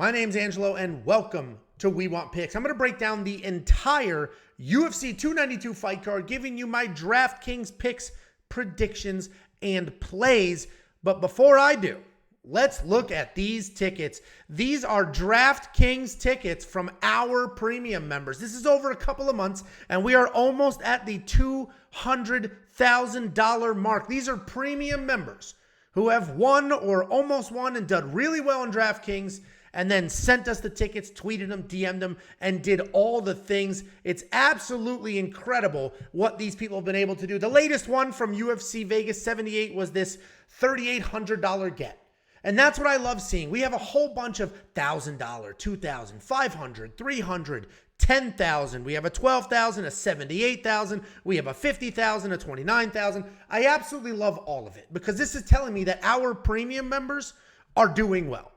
My name's Angelo, and welcome to We Want Picks. I'm going to break down the entire UFC 292 fight card, giving you my DraftKings picks, predictions, and plays. But before I do, let's look at these tickets. These are DraftKings tickets from our premium members. This is over a couple of months, and we are almost at the $200,000 mark. These are premium members who have won or almost won and done really well in DraftKings, and then sent us the tickets, tweeted them, DM'd them, and did all the things. It's absolutely incredible what these people have been able to do. The latest one from UFC Vegas 78 was this $3,800 get. And that's what I love seeing. We have a whole bunch of $1,000, $2,000, $500, $300, $10,000. We have a $12,000, a $78,000. We have a $50,000, a $29,000. I absolutely love all of it because this is telling me that our premium members are doing well.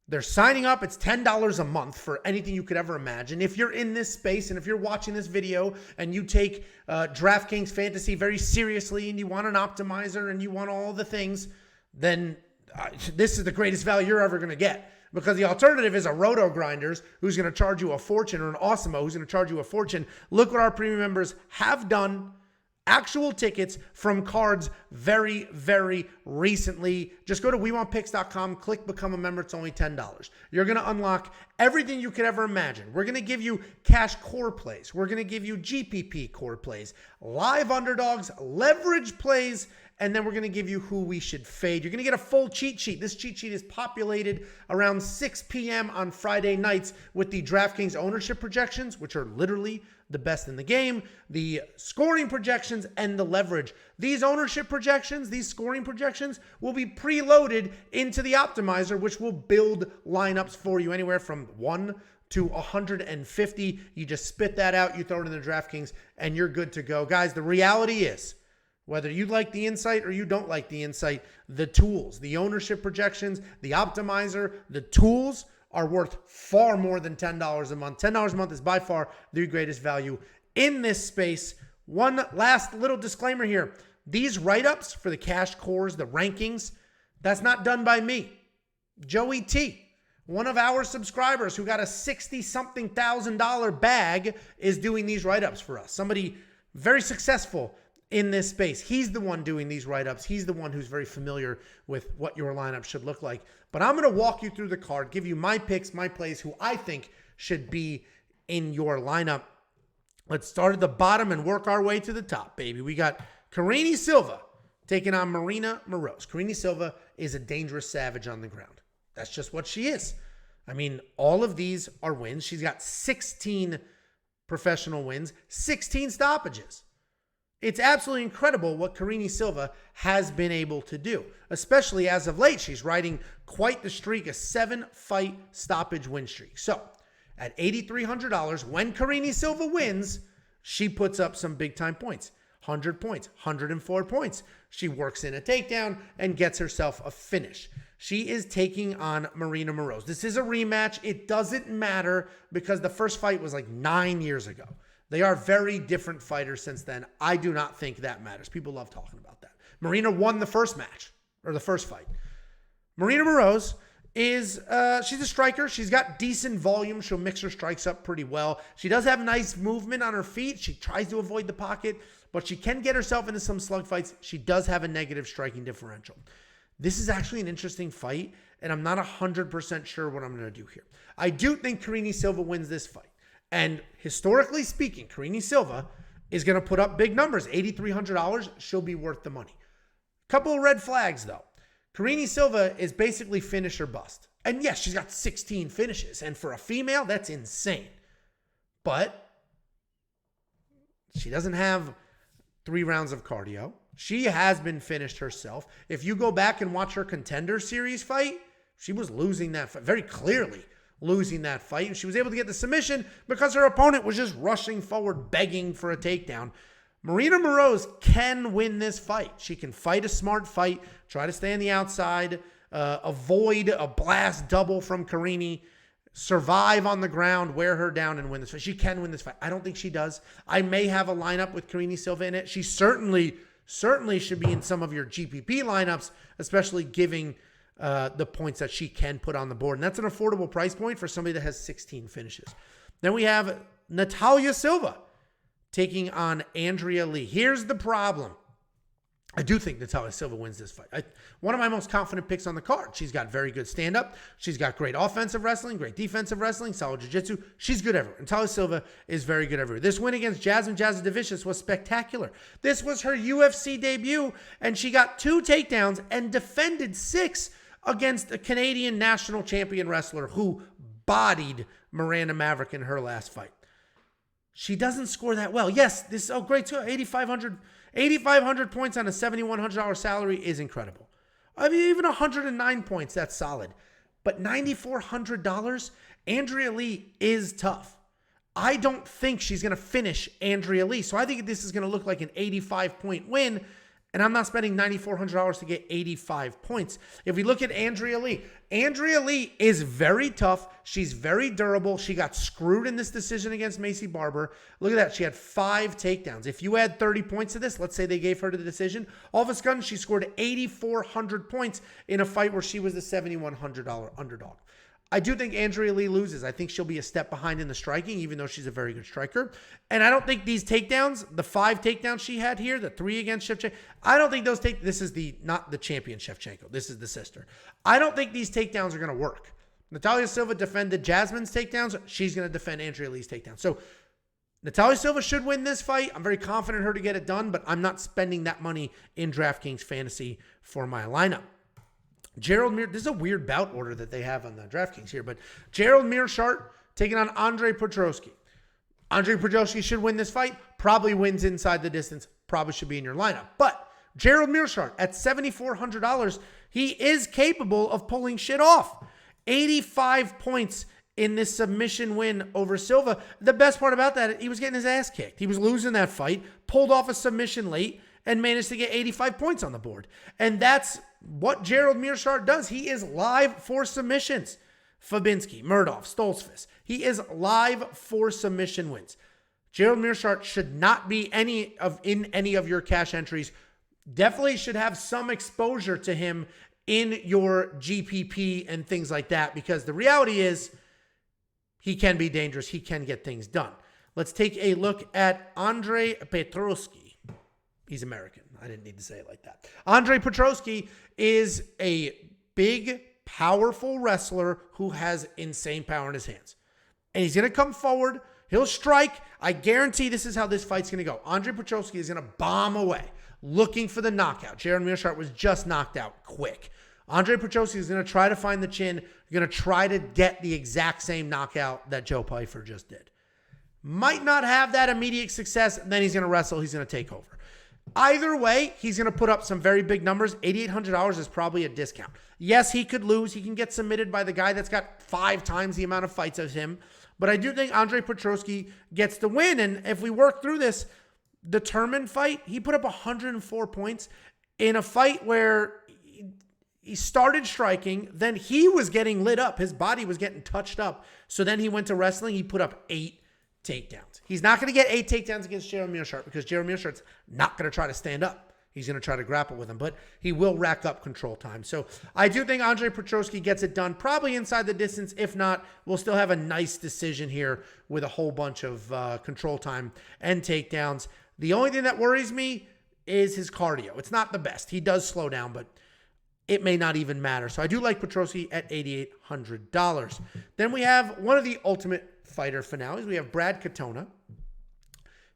They're signing up. It's $10 a month for anything you could ever imagine. If you're in this space and if you're watching this video and you take DraftKings Fantasy very seriously and you want an optimizer and you want all the things, then this is the greatest value you're ever going to get. Because the alternative is a Roto Grinders who's going to charge you a fortune, or an Awesemo who's going to charge you a fortune. Look what our premium members have done. Actual tickets from cards very, very recently. Just go to WeWantPicks.com, click Become a Member. It's only $10. You're going to unlock everything you could ever imagine. We're going to give you cash core plays. We're going to give you GPP core plays, live underdogs, leverage plays, and then we're going to give you who we should fade. You're going to get a full cheat sheet. This cheat sheet is populated around 6 p.m. on Friday nights with the DraftKings ownership projections, which are literally the best in the game, the scoring projections, and the leverage. These ownership projections, these scoring projections will be preloaded into the optimizer, which will build lineups for you anywhere from 1 to 150. You just spit that out, you throw it in the DraftKings, and you're good to go. Guys, the reality is, whether you like the insight or you don't like the insight, the tools, the ownership projections, the optimizer, the tools are worth far more than $10 a month. $10 a month is by far the greatest value in this space. One last little disclaimer here. These write-ups for the cash cores, the rankings, that's not done by me. Joey T, one of our subscribers who got a $60-something thousand bag, is doing these write-ups for us. Somebody very successful in this space. He's the one doing these write-ups. He's the one who's very familiar with what your lineup should look like. But I'm going to walk you through the card, give you my picks, my plays, who I think should be in your lineup. Let's start at the bottom and work our way to the top, baby. We got Karine Silva taking on Maryna Moroz. Karine Silva is a dangerous savage on the ground. That's just what she is. I mean, all of these are wins. She's got 16 professional wins, 16 stoppages. It's absolutely incredible what Karine Silva has been able to do, especially as of late. She's riding quite the streak, a 7-fight stoppage win streak. So at $8,300, when Karine Silva wins, she puts up some big-time points. 100 points, 104 points. She works in a takedown and gets herself a finish. She is taking on Maryna Moroz. This is a rematch. It doesn't matter because the first fight was like 9 years ago. They are very different fighters since then. I do not think that matters. People love talking about that. Maryna won the first match, or the first fight. Maryna Moroz is, she's a striker. She's got decent volume. She'll mix her strikes up pretty well. She does have nice movement on her feet. She tries to avoid the pocket, but she can get herself into some slug fights. She does have a negative striking differential. This is actually an interesting fight, and I'm not 100% sure what I'm going to do here. I do think Karine Silva wins this fight. And historically speaking, Karine Silva is going to put up big numbers. $8,300, she'll be worth the money. Couple of red flags, though. Karine Silva is basically finish or bust. And yes, she's got 16 finishes. And for a female, that's insane. But she doesn't have 3 rounds of cardio. She has been finished herself. If you go back and watch her Contender Series fight, she was losing that fight very clearly. Losing that fight, and she was able to get the submission because her opponent was just rushing forward, begging for a takedown. Maryna Moroz can win this fight. She can fight a smart fight, try to stay on the outside, avoid a blast double from Karine, survive on the ground, wear her down, and win this fight. She can win this fight. I don't think she does. I may have a lineup with Karine Silva in it. She certainly should be in some of your GPP lineups, especially giving the points that she can put on the board. And that's an affordable price point for somebody that has 16 finishes. Then we have Natalia Silva taking on Andrea Lee. Here's the problem. I do think Natalia Silva wins this fight. One of my most confident picks on the card. She's got very good stand-up. She's got great offensive wrestling, great defensive wrestling, solid jiu-jitsu. She's good everywhere. Natalia Silva is very good everywhere. This win against Jasmine Jasudavicius was spectacular. This was her UFC debut, and she got 2 takedowns and defended 6 against a Canadian national champion wrestler who bodied Maryna Maverick in her last fight. She doesn't score that well. Yes, this great too. 8,500 points on a $7,100 salary is incredible. I mean, even 109 points, that's solid. But $9,400, Andrea Lee is tough. I don't think she's going to finish Andrea Lee. So I think this is going to look like an 85-point win. And I'm not spending $9,400 to get 85 points. If we look at Andrea Lee is very tough. She's very durable. She got screwed in this decision against Macy Barber. Look at that. She had 5 takedowns. If you add 30 points to this, let's say they gave her the decision, all of a sudden she scored 8,400 points in a fight where she was the $7,100 underdog. I do think Andrea Lee loses. I think she'll be a step behind in the striking, even though she's a very good striker. And I don't think these takedowns, the 5 takedowns she had here, the 3 against Shevchenko, I don't think those this is not the champion Shevchenko. This is the sister. I don't think these takedowns are going to work. Natalia Silva defended Jasmine's takedowns. She's going to defend Andrea Lee's takedowns. So Natalia Silva should win this fight. I'm very confident in her to get it done, but I'm not spending that money in DraftKings Fantasy for my lineup. Gerald this is a weird bout order that they have on the DraftKings here, but Gerald Meerschaert taking on Andre Petroski. Andre Petroski should win this fight. Probably wins inside the distance. Probably should be in your lineup. But Gerald Meerschaert at $7,400, he is capable of pulling shit off. 85 points in this submission win over Silva. The best part about that, he was getting his ass kicked. He was losing that fight, pulled off a submission late, and managed to get 85 points on the board. And that's what Gerald Meerschaert does. He is live for submissions. Fabinski, Murdoch, Stoltzfus. He is live for submission wins. Gerald Meerschaert should not be in any of your cash entries. Definitely should have some exposure to him in your GPP and things like that, because the reality is he can be dangerous. He can get things done. Let's take a look at Andre Petroski. He's American. I didn't need to say it like that. Andre Petroski is a big, powerful wrestler who has insane power in his hands. And he's going to come forward. He'll strike. I guarantee this is how this fight's going to go. Andre Petroski is going to bomb away, looking for the knockout. Gerald Meerschaert was just knocked out quick. Andre Petroski is going to try to find the chin. Going to try to get the exact same knockout that Joe Pyfer just did. Might not have that immediate success. Then he's going to wrestle. He's going to take over. Either way, he's going to put up some very big numbers. $8,800 is probably a discount. Yes, he could lose. He can get submitted by the guy that's got 5 times the amount of fights as him. But I do think Andre Petroski gets the win. And if we work through this, the Turman fight, he put up 104 points in a fight where he started striking. Then he was getting lit up. His body was getting touched up. So then he went to wrestling. He put up 8 takedowns. He's not going to get 8 takedowns against Gerald Meerschaert because Gerald Meerschaert's not going to try to stand up. He's going to try to grapple with him, but he will rack up control time. So I do think Andre Petroski gets it done probably inside the distance. If not, we'll still have a nice decision here with a whole bunch of control time and takedowns. The only thing that worries me is his cardio. It's not the best. He does slow down, but it may not even matter. So I do like Petroski at $8,800. Then we have one of the Ultimate Fighter finales. We have Brad Katona.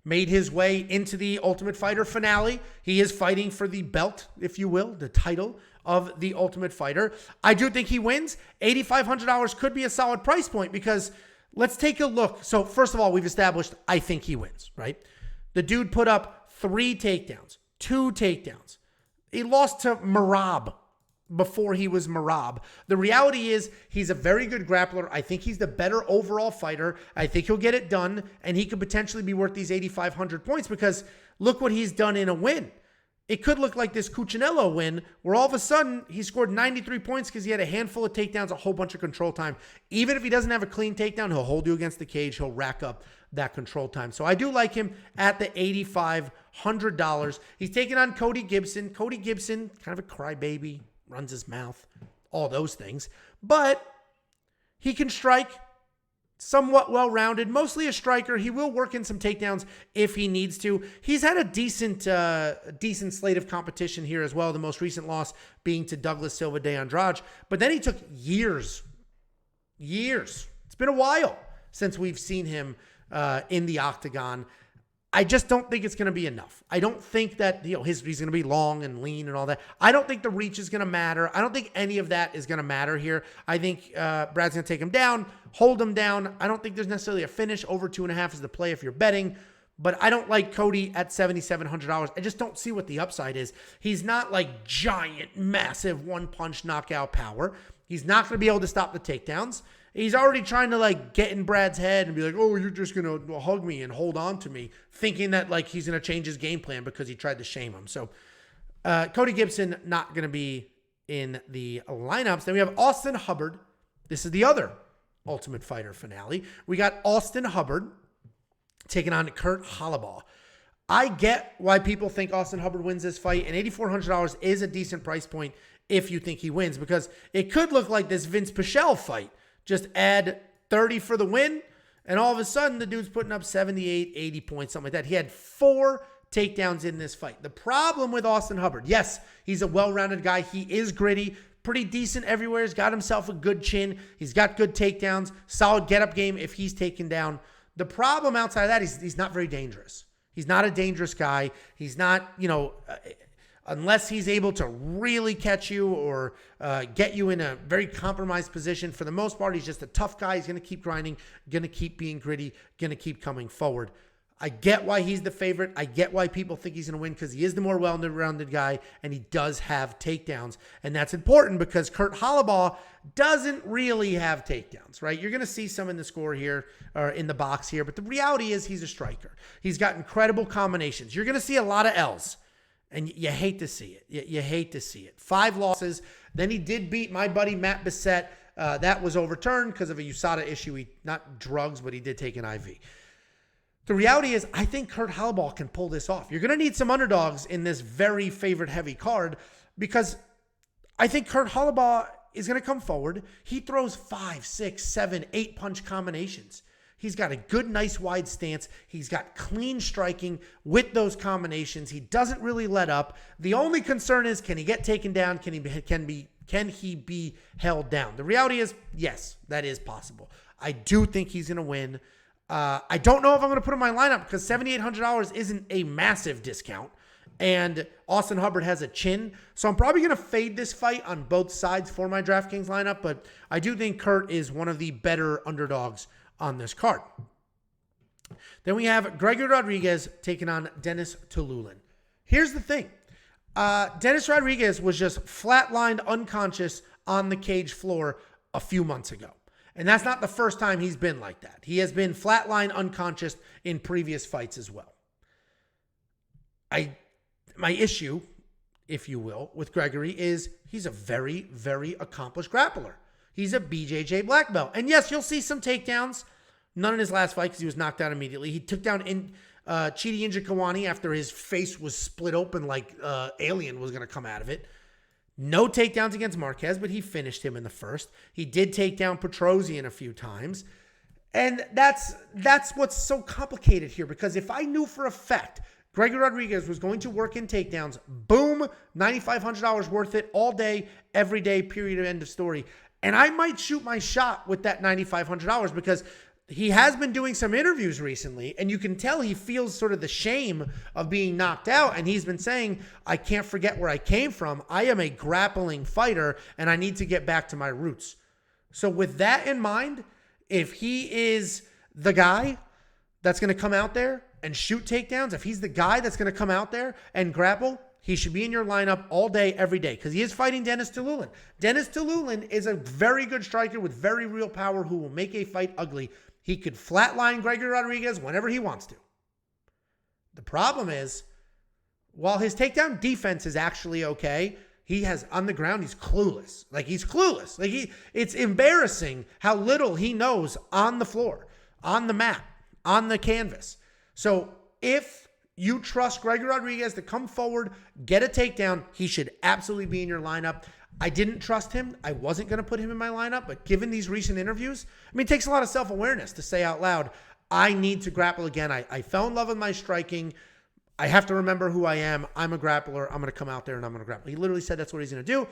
Made his way into the Ultimate Fighter finale. He is fighting for the belt, if you will, the title of the Ultimate Fighter. I do think he wins. $8,500 could be a solid price point because let's take a look. So first of all, we've established I think he wins, right? The dude put up 3 takedowns, 2 takedowns. He lost to Marab before he was Marab. The reality is he's a very good grappler. I think he's the better overall fighter. I think he'll get it done, and he could potentially be worth these 8,500 points because look what he's done in a win. It could look like this Cuccinello win where all of a sudden he scored 93 points because he had a handful of takedowns, a whole bunch of control time. Even if he doesn't have a clean takedown, he'll hold you against the cage. He'll rack up that control time. So I do like him at the $8,500. He's taking on Cody Gibson. Cody Gibson, kind of a crybaby, runs his mouth, all those things. But he can strike, somewhat well-rounded, mostly a striker. He will work in some takedowns if he needs to. He's had a decent slate of competition here as well. The most recent loss being to Douglas Silva de Andrade. But then he took years. It's been a while since we've seen him in the octagon. I just don't think it's going to be enough. I don't think that he's going to be long and lean and all that. I don't think the reach is going to matter. I don't think any of that is going to matter here. I think Brad's going to take him down, hold him down. I don't think there's necessarily a finish. Over 2.5 is the play if you're betting. But I don't like Cody at $7,700. I just don't see what the upside is. He's not like giant, massive one-punch knockout power. He's not going to be able to stop the takedowns. He's already trying to get in Brad's head and be like, oh, you're just going to hug me and hold on to me, thinking that he's going to change his game plan because he tried to shame him. So Cody Gibson not going to be in the lineups. Then we have Austin Hubbard. This is the other Ultimate Fighter finale. We got Austin Hubbard taking on Kurt Holobaugh. I get why people think Austin Hubbard wins this fight, and $8,400 is a decent price point if you think he wins, because it could look like this Vince Pichel fight. Just add 30 for the win, and all of a sudden, the dude's putting up 78, 80 points, something like that. He had 4 takedowns in this fight. The problem with Austin Hubbard, yes, he's a well-rounded guy. He is gritty, pretty decent everywhere. He's got himself a good chin. He's got good takedowns, solid get-up game if he's taken down. The problem outside of that is he's not very dangerous. He's not a dangerous guy. He's not, unless he's able to really catch you or get you in a very compromised position. For the most part, he's just a tough guy. He's going to keep grinding, going to keep being gritty, going to keep coming forward. I get why he's the favorite. I get why people think he's going to win, because he is the more well-rounded guy, and he does have takedowns. And that's important because Kurt Holobaugh doesn't really have takedowns, right? You're going to see some in the score here, or in the box here, but the reality is he's a striker. He's got incredible combinations. You're going to see a lot of L's. And you hate to see it. You hate to see it. 5 losses. Then he did beat my buddy Matt Bissett. That was overturned because of a USADA issue. Not drugs, but he did take an IV. The reality is, I think Kurt Holobaugh can pull this off. You're going to need some underdogs in this very favorite heavy card, because I think Kurt Holobaugh is going to come forward. He throws 5, 6, 7, 8 punch combinations. He's got a good, nice wide stance. He's got clean striking with those combinations. He doesn't really let up. The only concern is, can he get taken down? Can he be held down? The reality is, yes, that is possible. I do think he's going to win. I don't know if I'm going to put him in my lineup, because $7,800 isn't a massive discount. And Austin Hubbard has a chin. So I'm probably going to fade this fight on both sides for my DraftKings lineup. But I do think Kurt is one of the better underdogs on this card. Then we have Gregory Rodrigues taking on Denis Tiuliulin. Here's the thing. Denis Rodrigues was just flatlined unconscious on the cage floor a few months ago. And that's not the first time he's been like that. He has been flatlined unconscious in previous fights as well. My issue, if you will, with Gregory is he's a very, very accomplished grappler. He's a BJJ black belt. And yes, you'll see some takedowns. None in his last fight because he was knocked out immediately. He took down Chidi Njokuani after his face was split open like alien was going to come out of it. No takedowns against Marquez, but he finished him in the first. He did take down Petroski a few times. And that's what's so complicated here, because if I knew for a fact Gregory Rodrigues was going to work in takedowns, boom, $9,500 worth it all day, every day, period, end of story. And I might shoot my shot with that $9,500, because he has been doing some interviews recently, and you can tell he feels sort of the shame of being knocked out. And he's been saying, I can't forget where I came from. I am a grappling fighter, and I need to get back to my roots. So with that in mind, if he is the guy that's going to come out there and shoot takedowns, if he's the guy that's going to come out there and grapple, he should be in your lineup all day, every day, because he is fighting Denis Tiuliulin. Denis Tiuliulin is a very good striker with very real power who will make a fight ugly. He could flatline Gregory Rodrigues whenever he wants to. The problem is, while his takedown defense is actually okay, he has on the ground, he's clueless. He's clueless. It's embarrassing how little he knows on the floor, on the mat, on the canvas. So if you trust Gregory Rodrigues to come forward, get a takedown, he should absolutely be in your lineup. I didn't trust him. I wasn't going to put him in my lineup, but given these recent interviews, I mean, it takes a lot of self-awareness to say out loud, I need to grapple again. I fell in love with my striking. I have to remember who I am. I'm a grappler. I'm going to come out there and I'm going to grapple. He literally said that's what he's going to do.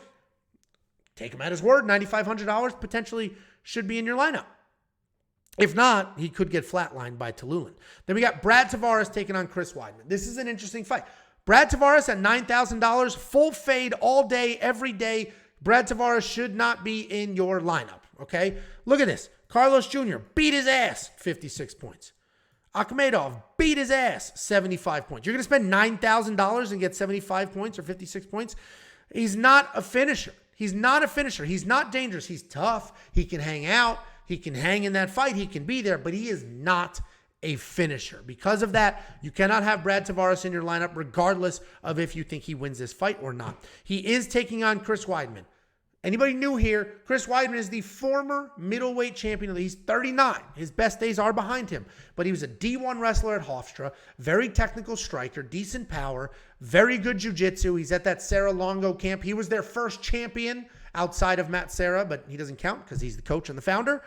Take him at his word. $9,500 potentially should be in your lineup. If not, he could get flatlined by Tiuliulin. Then we got Brad Tavares taking on Chris Weidman. This is an interesting fight. Brad Tavares at $9,000, full fade all day, every day. Brad Tavares should not be in your lineup, okay? Look at this. Carlos Jr. beat his ass, 56 points. Akhmedov beat his ass, 75 points. You're going to spend $9,000 and get 75 points or 56 points? He's not a finisher. He's not a finisher. He's not dangerous. He's tough. He can hang out. He can hang in that fight. He can be there, but he is not a finisher. Because of that, you cannot have Brad Tavares in your lineup regardless of if you think he wins this fight or not. He is taking on Chris Weidman. Anybody new here? Chris Weidman is the former middleweight champion. He's 39. His best days are behind him. But he was a D1 wrestler at Hofstra. Very technical striker. Decent power. Very good jiu-jitsu. He's at that Serra Longo camp. He was their first champion outside of Matt Serra, but he doesn't count because he's the coach and the founder.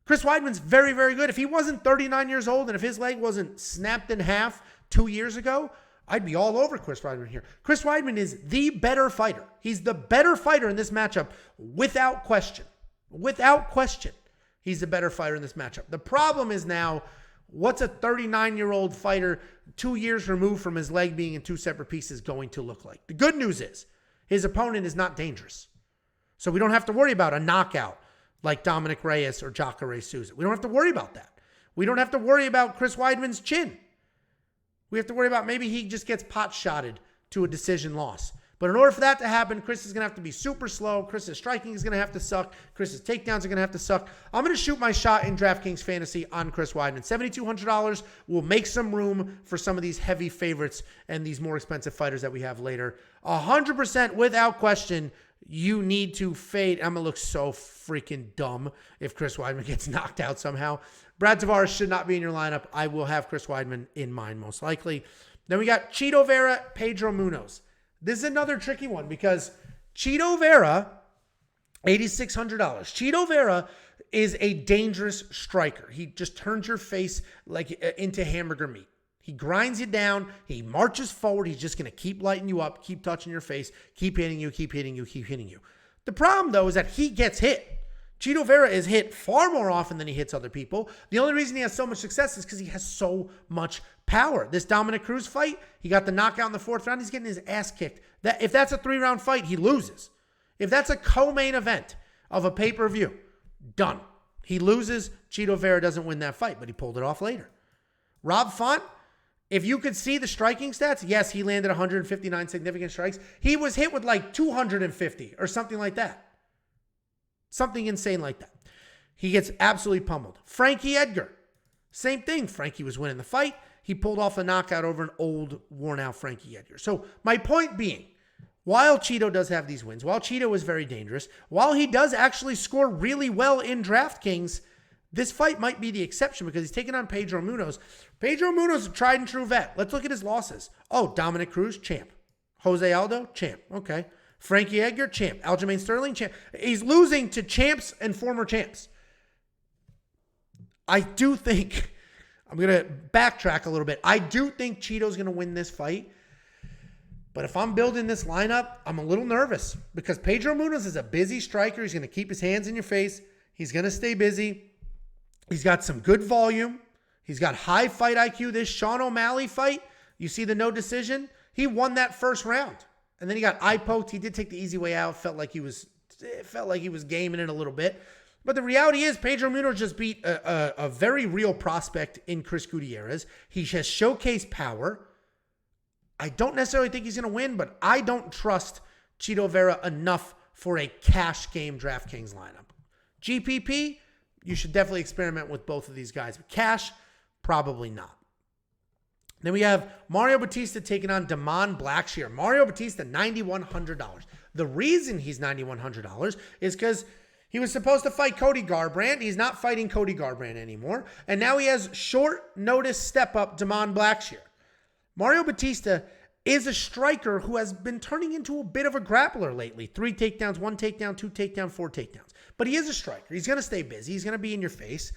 Chris Weidman's very, very good. If he wasn't 39 years old and if his leg wasn't snapped in half 2 years ago, I'd be all over Chris Weidman here. Chris Weidman is the better fighter. He's the better fighter in this matchup without question. Without question, he's the better fighter in this matchup. The problem is now, what's a 39-year-old fighter 2 years removed from his leg being in two separate pieces going to look like? The good news is his opponent is not dangerous. So we don't have to worry about a knockout like Dominic Reyes or Jacare Souza. We don't have to worry about that. We don't have to worry about Chris Weidman's chin. We have to worry about maybe he just gets pot-shotted to a decision loss. But in order for that to happen, Chris is going to have to be super slow. Chris's striking is going to have to suck. Chris's takedowns are going to have to suck. I'm going to shoot my shot in DraftKings Fantasy on Chris Weidman. $7,200 will make some room for some of these heavy favorites and these more expensive fighters that we have later. 100% without question, you need to fade. I'm going to look so freaking dumb if Chris Weidman gets knocked out somehow. Brad Tavares should not be in your lineup. I will have Chris Weidman in mine most likely. Then we got Chito Vera, Pedro Munhoz. This is another tricky one because Chito Vera, $8,600. Chito Vera is a dangerous striker. He just turns your face like into hamburger meat. He grinds you down. He marches forward. He's just going to keep lighting you up, keep touching your face, keep hitting you, keep hitting you, keep hitting you. The problem, though, is that he gets hit. Chito Vera is hit far more often than he hits other people. The only reason he has so much success is because he has so much power. This Dominic Cruz fight, he got the knockout in the fourth round. He's getting his ass kicked. If that's a 3-round fight, he loses. If that's a co-main event of a pay-per-view, done. He loses. Chito Vera doesn't win that fight, but he pulled it off later. Rob Font, if you could see the striking stats, yes, he landed 159 significant strikes. He was hit with like 250 or something like that. Something insane like that. He gets absolutely pummeled. Frankie Edgar, same thing. Frankie was winning the fight. He pulled off a knockout over an old, worn-out Frankie Edgar. So my point being, while Chito does have these wins, while Chito is very dangerous, while he does actually score really well in DraftKings, this fight might be the exception because he's taking on Pedro Munhoz. Pedro Munhoz, a tried and true vet. Let's look at his losses. Oh, Dominic Cruz, champ. Jose Aldo, champ. Okay. Frankie Edgar, champ. Aljamain Sterling, champ. He's losing to champs and former champs. I do think, I'm going to backtrack a little bit. I do think Chito's going to win this fight. But if I'm building this lineup, I'm a little nervous because Pedro Munhoz is a busy striker. He's going to keep his hands in your face. He's going to stay busy. He's got some good volume. He's got high fight IQ. This Sean O'Malley fight, you see the no decision? He won that first round. And then he got eye poked. He did take the easy way out. Felt like he was gaming it a little bit. But the reality is Pedro Munhoz just beat a very real prospect in Chris Gutierrez. He has showcased power. I don't necessarily think he's going to win, but I don't trust Chito Vera enough for a cash game DraftKings lineup. GPP, you should definitely experiment with both of these guys. But cash, probably not. Then we have Mario Bautista taking on Damon Blackshear. Mario Bautista, $9,100. The reason he's $9,100 is because he was supposed to fight Cody Garbrandt. He's not fighting Cody Garbrandt anymore. And now he has short notice step up Damon Blackshear. Mario Bautista is a striker who has been turning into a bit of a grappler lately. 3 takedowns, 1 takedown, 2 takedowns, 4 takedowns. But he is a striker. He's going to stay busy. He's going to be in your face.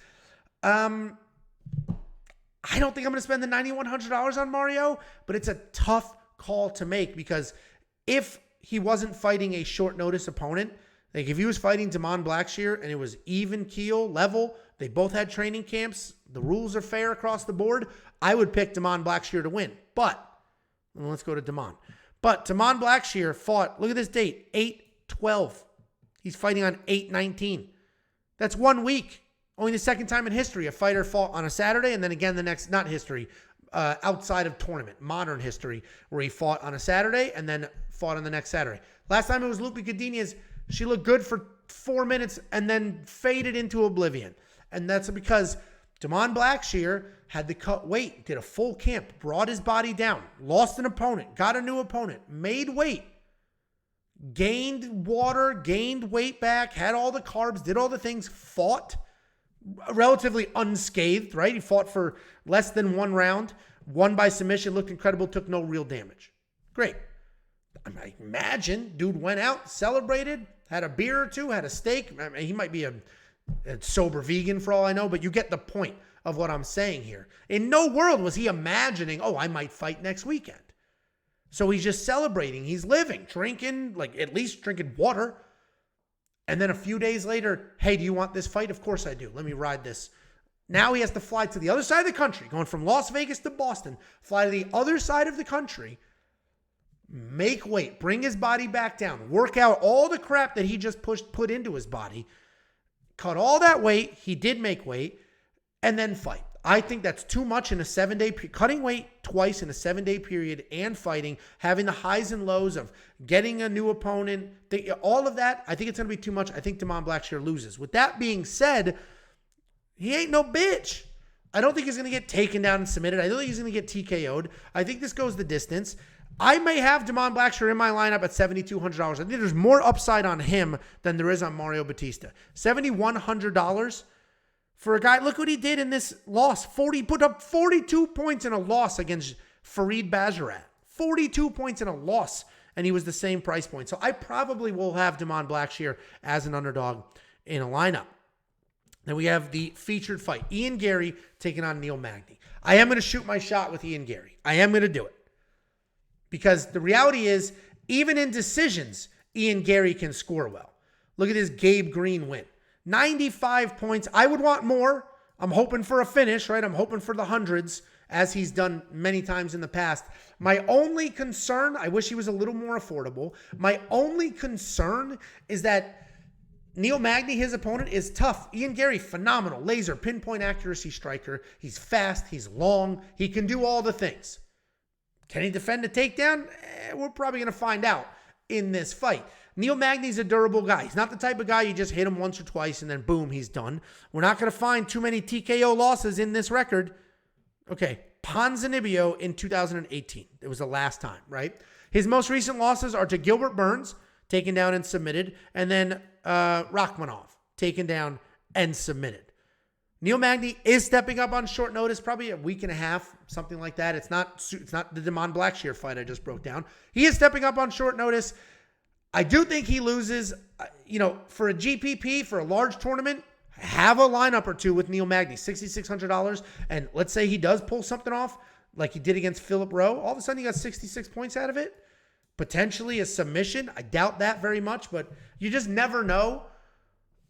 I don't think I'm going to spend the $9,100 on Mario, but it's a tough call to make because if he wasn't fighting a short notice opponent, like if he was fighting Damon Blackshear and it was even keel, level, they both had training camps, the rules are fair across the board, I would pick Damon Blackshear to win. But, let's go to Damon. But Damon Blackshear fought, look at this date, 8/12. He's fighting on 8/19. That's 1 week. Only the second time in history a fighter fought on a Saturday and then again the next, not history, outside of tournament, modern history, where he fought on a Saturday and then fought on the next Saturday. Last time it was Lupe Godinez. She looked good for 4 minutes and then faded into oblivion. And that's because Damon Blackshear had to cut weight, did a full camp, brought his body down, lost an opponent, got a new opponent, made weight, gained water, gained weight back, had all the carbs, did all the things, fought relatively unscathed, right? He fought for less than 1 round, won by submission, looked incredible, took no real damage. Great. I imagine dude went out, celebrated, had a beer or two, had a steak. I mean, he might be a sober vegan for all I know, but you get the point of what I'm saying here. In no world was he imagining, I might fight next weekend. So he's just celebrating. He's living, drinking, like at least drinking water. And then a few days later, hey, do you want this fight? Of course I do. Let me ride this. Now he has to fly to the other side of the country, going from Las Vegas to Boston, fly to the other side of the country, make weight, bring his body back down, work out all the crap that he just put into his body, cut all that weight, he did make weight, and then fight. I think that's too much in a 7-day period. Cutting weight twice in a 7-day period and fighting, having the highs and lows of getting a new opponent, all of that, I think it's going to be too much. I think Damon Blackshear loses. With that being said, he ain't no bitch. I don't think he's going to get taken down and submitted. I don't think he's going to get TKO'd. I think this goes the distance. I may have Damon Blackshear in my lineup at $7,200. I think there's more upside on him than there is on Mario Bautista. $7,100 for a guy. Look what he did in this loss. Put up 42 points in a loss against Farid Bajarat. 42 points in a loss, and he was the same price point. So I probably will have Damon Blackshear as an underdog in a lineup. Then we have the featured fight. Ian Garry taking on Neil Magny. I am going to shoot my shot with Ian Garry. I am going to do it. Because the reality is, even in decisions, Ian Garry can score well. Look at his Gabe Green win. 95 points. I would want more. I'm hoping for a finish, right? I'm hoping for the hundreds, as he's done many times in the past. My only concern, I wish he was a little more affordable. My only concern is that Neil Magny, his opponent, is tough. Ian Garry, phenomenal. Laser, pinpoint accuracy striker. He's fast. He's long. He can do all the things. Can he defend a takedown? We're probably going to find out in this fight. Neil Magny's a durable guy. He's not the type of guy you just hit him once or twice and then boom, he's done. We're not going to find too many TKO losses in this record. Okay, Ponzinibbio in 2018. It was the last time, right? His most recent losses are to Gilbert Burns, taken down and submitted, and then Rachmanov, taken down and submitted. Neil Magny is stepping up on short notice, probably a week and a half, something like that. It's not the Damon Blackshear fight I just broke down. He is stepping up on short notice. I do think he loses. For a GPP, for a large tournament, have a lineup or two with Neil Magny, $6,600. And let's say he does pull something off like he did against Philip Rowe. All of a sudden, you got 66 points out of it. Potentially a submission. I doubt that very much, but you just never know.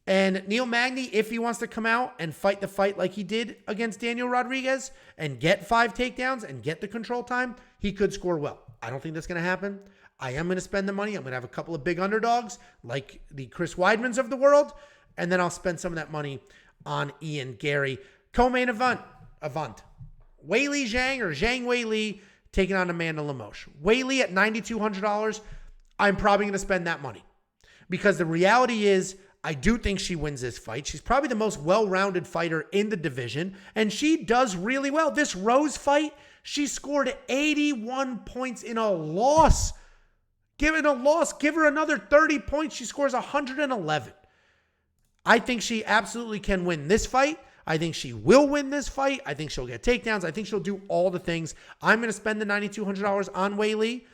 And Neil Magny, if he wants to come out and fight the fight like he did against Daniel Rodrigues and get 5 takedowns and get the control time, he could score well. I don't think that's going to happen. I am going to spend the money. I'm going to have a couple of big underdogs like the Chris Weidmans of the world. And then I'll spend some of that money on Ian Garry. Co-main event. Weili Zhang or Zhang Weili taking on Amanda Lemos. Weili at $9,200. I'm probably going to spend that money. Because the reality is, I do think she wins this fight. She's probably the most well-rounded fighter in the division, and she does really well. This Rose fight, she scored 81 points in a loss. Give her another 30 points. She scores 111. I think she absolutely can win this fight. I think she will win this fight. I think she'll get takedowns. I think she'll do all the things. I'm going to spend the $9,200 on Weili.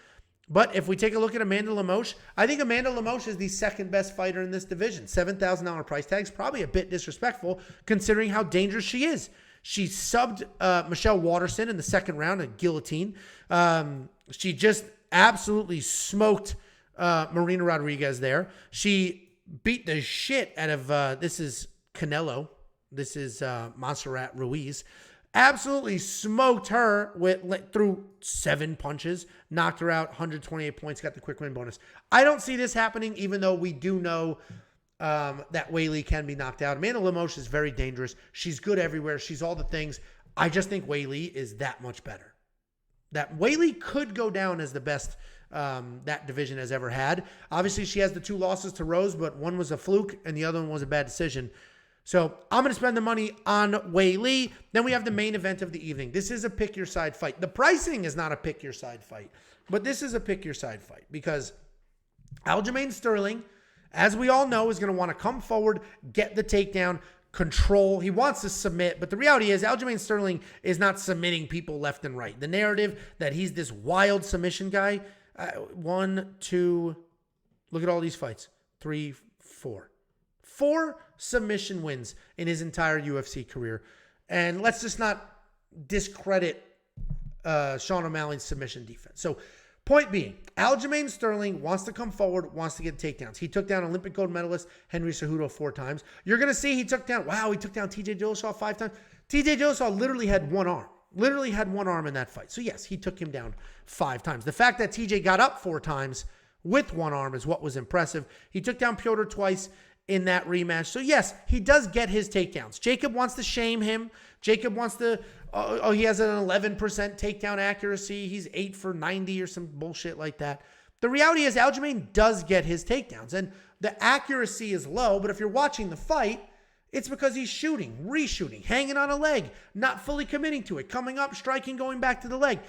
But if we take a look at Amanda Lemos, I think Amanda Lemos is the second best fighter in this division. $7,000 price tag is probably a bit disrespectful considering how dangerous she is. She subbed Michelle Waterson in the second round at guillotine. She just absolutely smoked Maryna Rodrigues there. She beat the shit out of, this is Canelo. This is Montserrat Ruiz. Absolutely smoked her through 7 punches, knocked her out, 128 points, got the quick win bonus. I don't see this happening, even though we do know that Weili can be knocked out. Amanda Lemos is very dangerous. She's good everywhere. She's all the things. I just think Weili is that much better. That Weili could go down as the best that division has ever had. Obviously, she has the 2 losses to Rose, but one was a fluke and the other one was a bad decision. So I'm going to spend the money on Weili. Then we have the main event of the evening. This is a pick your side fight. The pricing is not a pick your side fight, but this is a pick your side fight because Aljamain Sterling, as we all know, is going to want to come forward, get the takedown, control. He wants to submit, but the reality is Aljamain Sterling is not submitting people left and right. The narrative that he's this wild submission guy, 1, 2, look at all these fights, 3, 4. 4 submission wins in his entire UFC career. And let's just not discredit Sean O'Malley's submission defense. So point being, Aljamain Sterling wants to come forward, wants to get takedowns. He took down Olympic gold medalist Henry Cejudo 4 times. You're going to see he took down TJ Dillashaw 5 times. TJ Dillashaw literally had one arm. Literally had one arm in that fight. So yes, he took him down 5 times. The fact that TJ got up 4 times with one arm is what was impressive. He took down Piotr twice in that rematch. So yes, he does get his takedowns. Jacob wants to shame him. Jacob wants to, he has an 11% takedown accuracy. He's 8 for 90 or some bullshit like that. The reality is Aljamain does get his takedowns and the accuracy is low, but if you're watching the fight, it's because he's shooting, reshooting, hanging on a leg, not fully committing to it, coming up, striking, going back to the leg.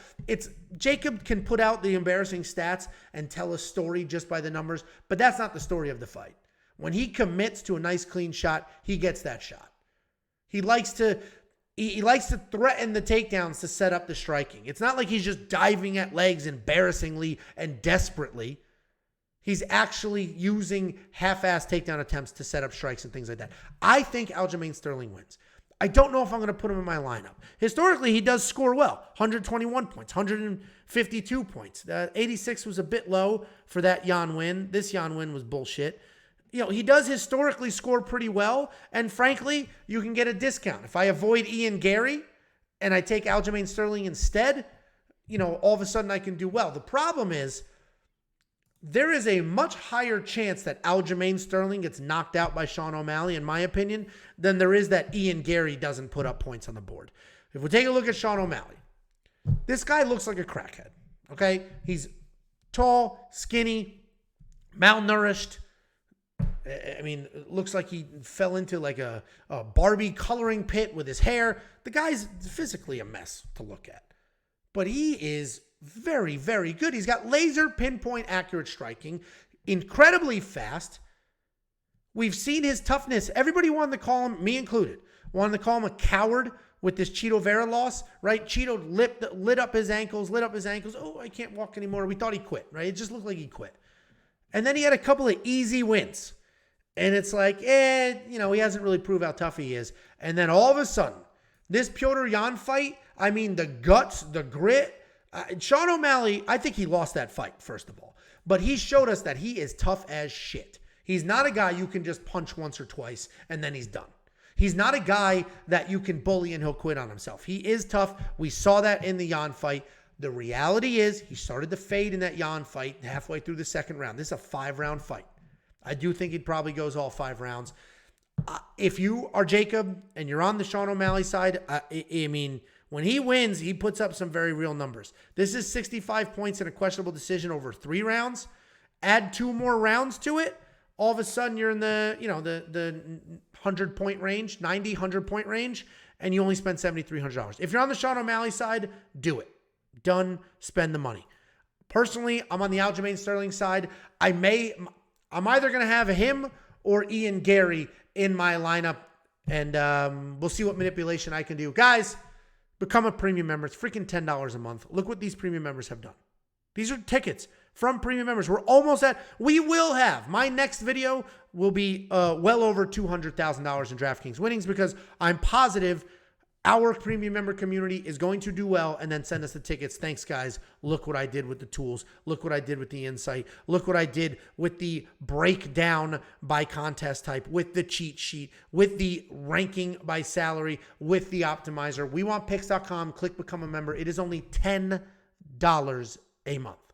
Jacob can put out the embarrassing stats and tell a story just by the numbers, but that's not the story of the fight. When he commits to a nice clean shot, he gets that shot. He likes to threaten the takedowns to set up the striking. It's not like he's just diving at legs embarrassingly and desperately. He's actually using half-assed takedown attempts to set up strikes and things like that. I think Aljamain Sterling wins. I don't know if I'm going to put him in my lineup. Historically, he does score well. 121 points, 152 points. 86 was a bit low for that Jan win. This Jan win was bullshit. He does historically score pretty well, and frankly, you can get a discount. If I avoid Ian Gary and I take Aljamain Sterling instead, all of a sudden I can do well. The problem is there is a much higher chance that Aljamain Sterling gets knocked out by Sean O'Malley, in my opinion, than there is that Ian Gary doesn't put up points on the board. If we take a look at Sean O'Malley, this guy looks like a crackhead, okay? He's tall, skinny, malnourished. I mean, it looks like he fell into like a Barbie coloring pit with his hair. The guy's physically a mess to look at. But he is very, very good. He's got laser pinpoint accurate striking, incredibly fast. We've seen his toughness. Everybody wanted to call him, me included, wanted to call him a coward with this Chito Vera loss, right? Chito lit up his ankles. Oh, I can't walk anymore. We thought he quit, right? It just looked like he quit. And then he had a couple of easy wins. And it's like, he hasn't really proved how tough he is. And then all of a sudden, this Piotr Jan fight, I mean, the guts, the grit. Sean O'Malley, I think he lost that fight, first of all. But he showed us that he is tough as shit. He's not a guy you can just punch once or twice and then he's done. He's not a guy that you can bully and he'll quit on himself. He is tough. We saw that in the Jan fight. The reality is he started to fade in that Jan fight halfway through the second round. This is a 5-round fight. I do think he probably goes all 5 rounds. If you are Jacob and you're on the Sean O'Malley side, I mean, when he wins, he puts up some very real numbers. This is 65 points in a questionable decision over 3 rounds. Add 2 more rounds to it. All of a sudden, you're in the 100-point range, 90, 100-point range, and you only spend $7,300. If you're on the Sean O'Malley side, do it. Done. Spend the money. Personally, I'm on the Aljamain Sterling side. I'm either going to have him or Ian Gary in my lineup And we'll see what manipulation I can do. Guys, become a premium member. It's freaking $10 a month. Look what these premium members have done. These are tickets from premium members. We're almost at, we will have, my next video will be well over $200,000 in DraftKings winnings because I'm positive our premium member community is going to do well and then send us the tickets. Thanks, guys. Look what I did with the tools. Look what I did with the insight. Look what I did with the breakdown by contest type, with the cheat sheet, with the ranking by salary, with the optimizer. We want picks.com. Click become a member. It is only $10 a month.